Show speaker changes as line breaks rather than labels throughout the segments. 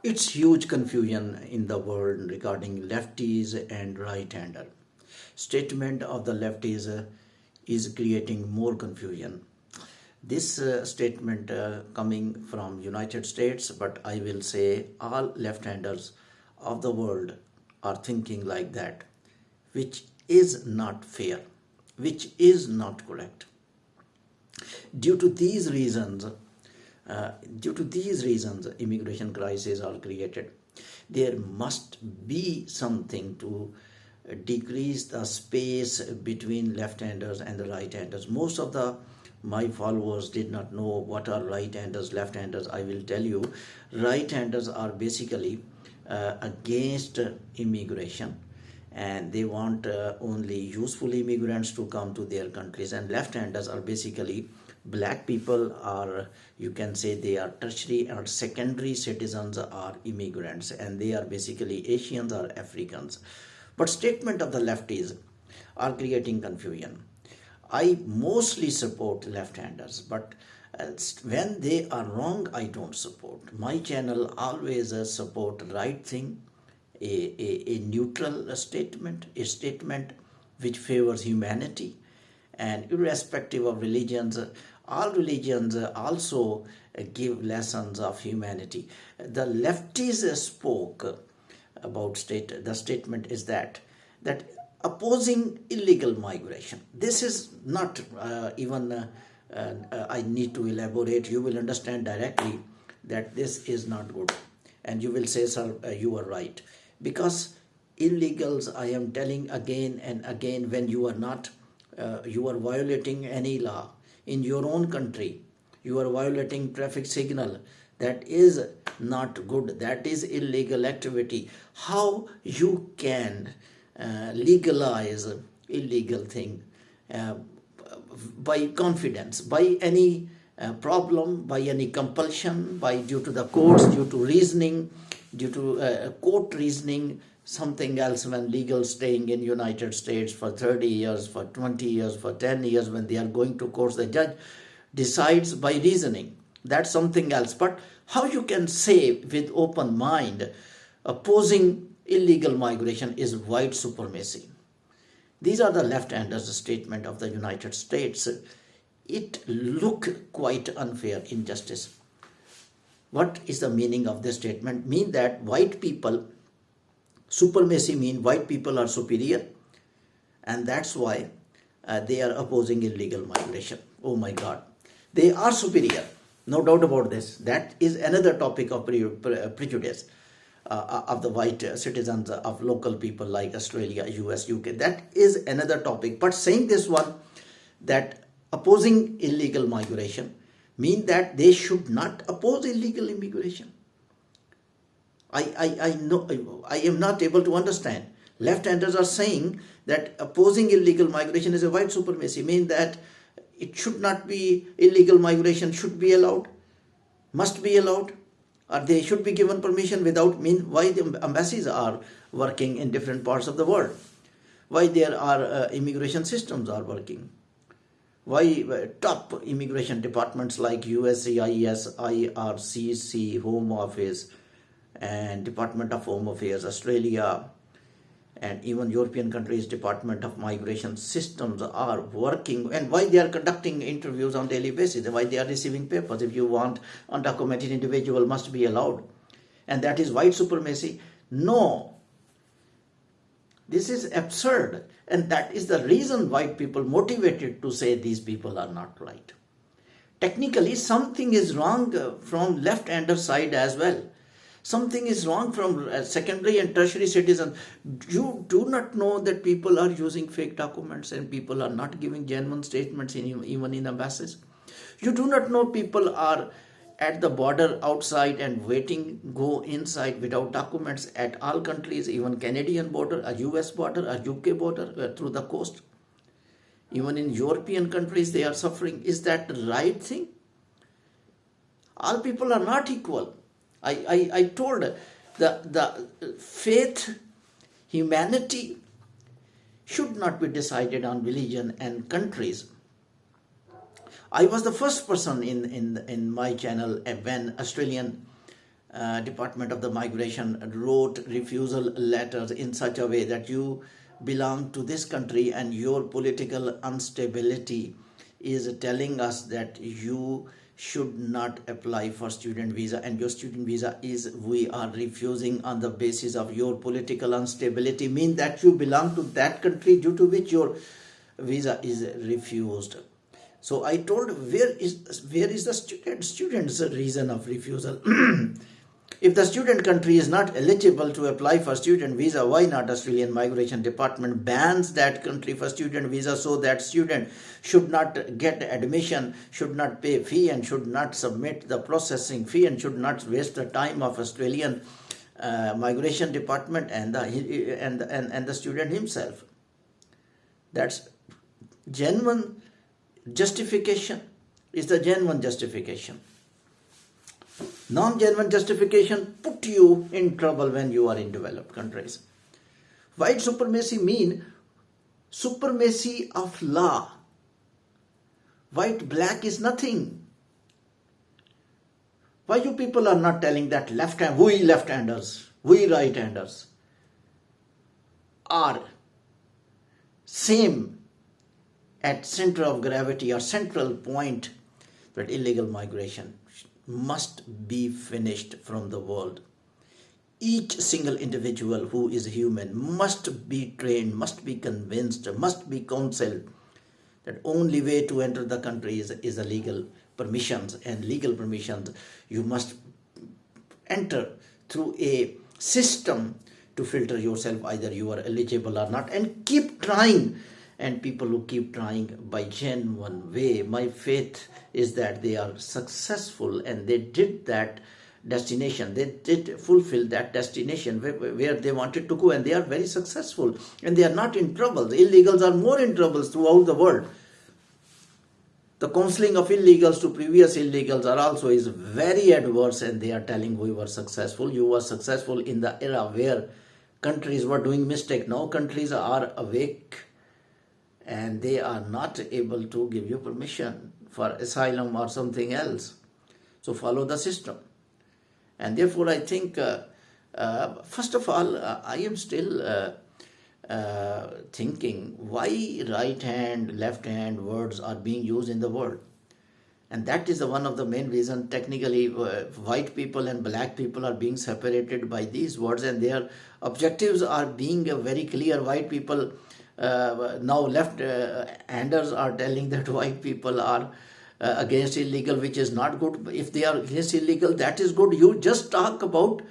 It's huge confusion in the world regarding lefties and right-hander. Statement of the lefties is creating more confusion. This statement coming from United States, but I will say all left-handers of the world are thinking like that, which is not fair, which is not correct. Due to these reasons, immigration crises are created. There must be something to decrease the space between left-handers and the right-handers. Most of the my followers did not know what are right-handers, left-handers. I will tell you, right-handers are basically against immigration, and they want only useful immigrants to come to their countries. And left-handers are basically black people, or you can say they are tertiary or secondary citizens, are immigrants, and they are basically Asians or Africans. But statement of the lefties are creating confusion. I mostly support left-handers, but when they are wrong, I don't support. My channel always support right thing, a neutral statement, a statement which favors humanity, and irrespective of religions, all religions also give lessons of humanity. The lefties spoke about the statement is that opposing illegal migration. This is not even I need to elaborate. You will understand directly that this is not good, and you will say, sir, you are right, because illegals, I am telling again and again, when you are not you are violating any law in your own country, you are violating traffic signal, that is not good, that is illegal activity. How you can legalize illegal thing by confidence, by any problem, by any compulsion, by due to the courts, due to reasoning, due to court reasoning, something else, when legal staying in United States for 30 years, for 20 years, for 10 years, when they are going to courts, the judge decides by reasoning. That's something else. But how you can say with open mind opposing illegal migration is white supremacy? These are the left-handers' statement of the United States. It look quite unfair, injustice. What is the meaning of this statement? Mean that white people, supremacy mean white people are superior, and that's why they are opposing illegal migration. Oh my God, they are superior, no doubt about this. That is another topic of prejudice of the white citizens of local people like Australia, US, UK. That is another topic. But saying this one, that opposing illegal migration, mean that they should not oppose illegal immigration. I know I am not able to understand. Left-handers are saying that opposing illegal migration is a white supremacy, mean that it should not be, illegal migration should be allowed, must be allowed, or they should be given permission without, mean why the embassies are working in different parts of the world, why there are immigration systems are working, why top immigration departments like USCIS, IRCC, Home Office, and Department of Home Affairs, Australia, and even European countries' Department of Migration systems are working, and why they are conducting interviews on daily basis, why they are receiving papers. If you want, undocumented individual must be allowed, and that is white supremacy. No, this is absurd, and that is the reason white people motivated to say these people are not right. Technically, something is wrong from left-hander side as well. Something is wrong from secondary and tertiary citizens. You do not know that people are using fake documents and people are not giving genuine statements even in embassies. You do not know people are at the border outside and waiting, go inside without documents at all countries, even Canadian border, a US border, a UK border, through the coast. Even in European countries they are suffering. Is that the right thing? All people are not equal. I told the faith, humanity should not be decided on religion and countries. I was the first person in my channel when Australian Department of the Migration wrote refusal letters in such a way that you belong to this country and your political instability is telling us that you should not apply for student visa, and your student visa is we are refusing on the basis of your political instability, mean that you belong to that country due to which your visa is refused. So I told, where is the student's reason of refusal? If the student country is not eligible to apply for student visa, why not Australian Migration Department bans that country for student visa, so that student should not get admission, should not pay fee, and should not submit the processing fee, and should not waste the time of Australian Migration Department and the student himself. That's genuine justification. Is the genuine justification. Non-genuine justification put you in trouble when you are in developed countries. White supremacy mean supremacy of law. White, black is nothing. Why you people are not telling that we left-handers, we right-handers are same at center of gravity or central point, that illegal migration must be finished from the world. Each single individual who is human must be trained, must be convinced, must be counseled that only way to enter the country is a legal permissions, and legal permissions you must enter through a system to filter yourself, either you are eligible or not, and keep trying. And people who keep trying by genuine way, my faith is that they are successful, and they did that destination, they did fulfill that destination where they wanted to go, and they are very successful, and they are not in trouble. The illegals are more in trouble throughout the world. The counseling of illegals to previous illegals are also is very adverse, and they are telling we were successful. You were successful in the era where countries were doing mistake. Now countries are awake, and they are not able to give you permission for asylum or something else. So follow the system. And therefore I think, first of all, I am still thinking why right hand, left hand words are being used in the world. And that is one of the main reasons. Technically, white people and black people are being separated by these words, and their objectives are being very clear. White people, now left-handers are telling that white people are against illegal, which is not good. If they are against illegal, that is good. You just talk about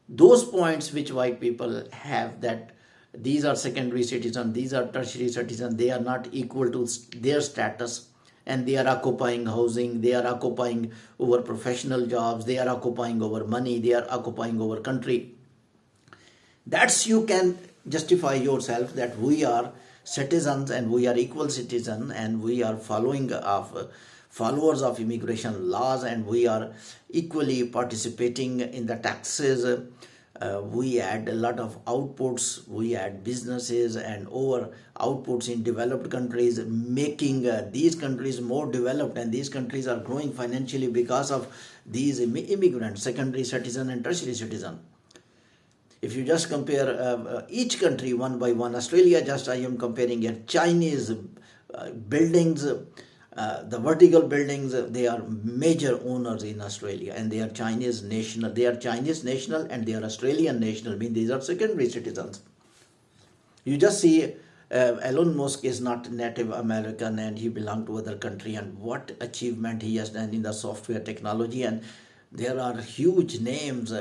those points which white people have, that these are secondary citizens, these are tertiary citizens, they are not equal to their status, and they are occupying housing, they are occupying over professional jobs, they are occupying over money, they are occupying over country. That's you can justify yourself that we are citizens and we are equal citizens, and we are followers of immigration laws, and we are equally participating in the taxes. We add a lot of outputs, we add businesses and over outputs in developed countries, making these countries more developed, and these countries are growing financially because of these immigrants, secondary citizen and tertiary citizen. If you just compare each country one by one, Australia, just I am comparing here, Chinese buildings, the vertical buildings, they are major owners in Australia, and they are Chinese national. They are Chinese national and they are Australian national, mean these are secondary citizens. You just see Elon Musk is not Native American, and he belonged to other country, and what achievement he has done in the software technology. And there are huge names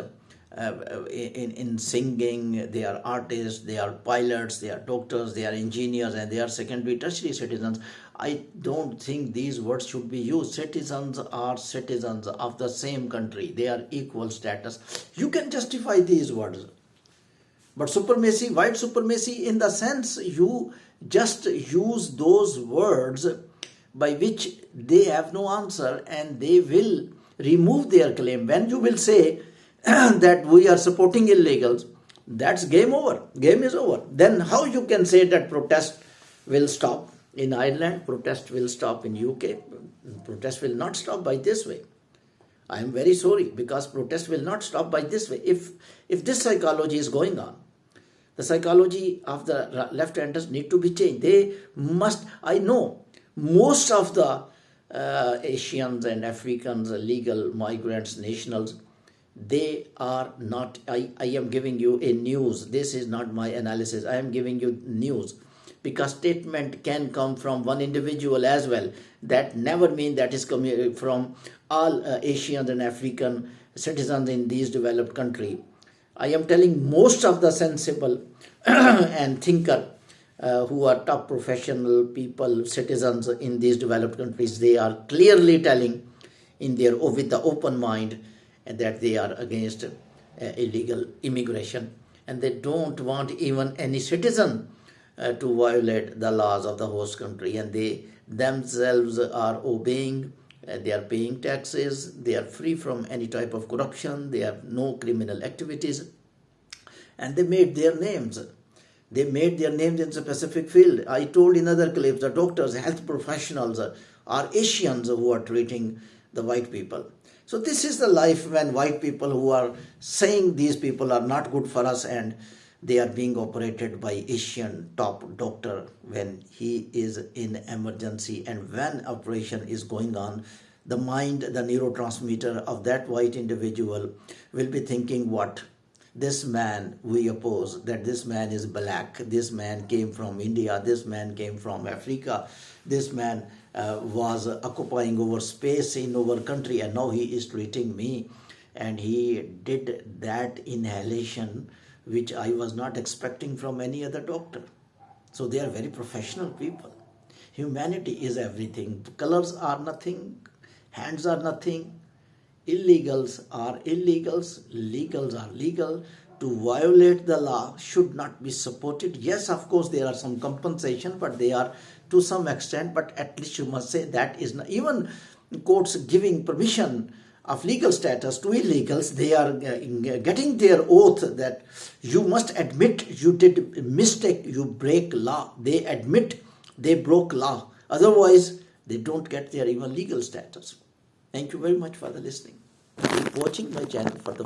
in singing. They are artists, they are pilots, they are doctors, they are engineers, and they are secondary tertiary citizens. I don't think these words should be used. Citizens are citizens of the same country. They are equal status. You can justify these words. But supremacy, white supremacy, in the sense you just use those words by which they have no answer, and they will remove their claim. When you will say that we are supporting illegals, that's game over. Game is over. Then how you can say that protest will stop in Ireland, protest will stop in UK? Protest will not stop by this way. I am very sorry, because protest will not stop by this way. If this psychology is going on, the psychology of the left-handers need to be changed. They must. I know most of the Asians and Africans, legal migrants, nationals, they are not. I am giving you a news. This is not my analysis. I am giving you news, because statement can come from one individual as well. That never mean that is coming from all Asian and African citizens in these developed country. I am telling most of the sensible and thinker who are top professional people, citizens in these developed countries, they are clearly telling in their with the open mind that they are against illegal immigration, and they don't want even any citizen to violate the laws of the host country, and they themselves are obeying. They are paying taxes, they are free from any type of corruption, they have no criminal activities, and they made their names. They made their names in a specific field. I told in other clips, the doctors, health professionals are Asians who are treating the white people. So this is the life when white people who are saying these people are not good for us, and they are being operated by Asian top doctor when he is in emergency, and when operation is going on, the mind, the neurotransmitter of that white individual will be thinking, what? This man we oppose, that this man is black, this man came from India, this man came from Africa, this man was occupying over space in our country, and now he is treating me, and he did that inhalation which I was not expecting from any other doctor. So they are very professional people. Humanity is everything. Colors are nothing, hands are nothing. Illegals are illegals, legals are legal. To violate the law should not be supported. Yes, of course, there are some compensation, but they are to some extent, but at least you must say that is not, even courts giving permission of legal status to illegals, they are getting their oath that you must admit you did a mistake, you break law. They admit they broke law. Otherwise, they don't get their even legal status. Thank you very much for the listening. Keep watching my channel for the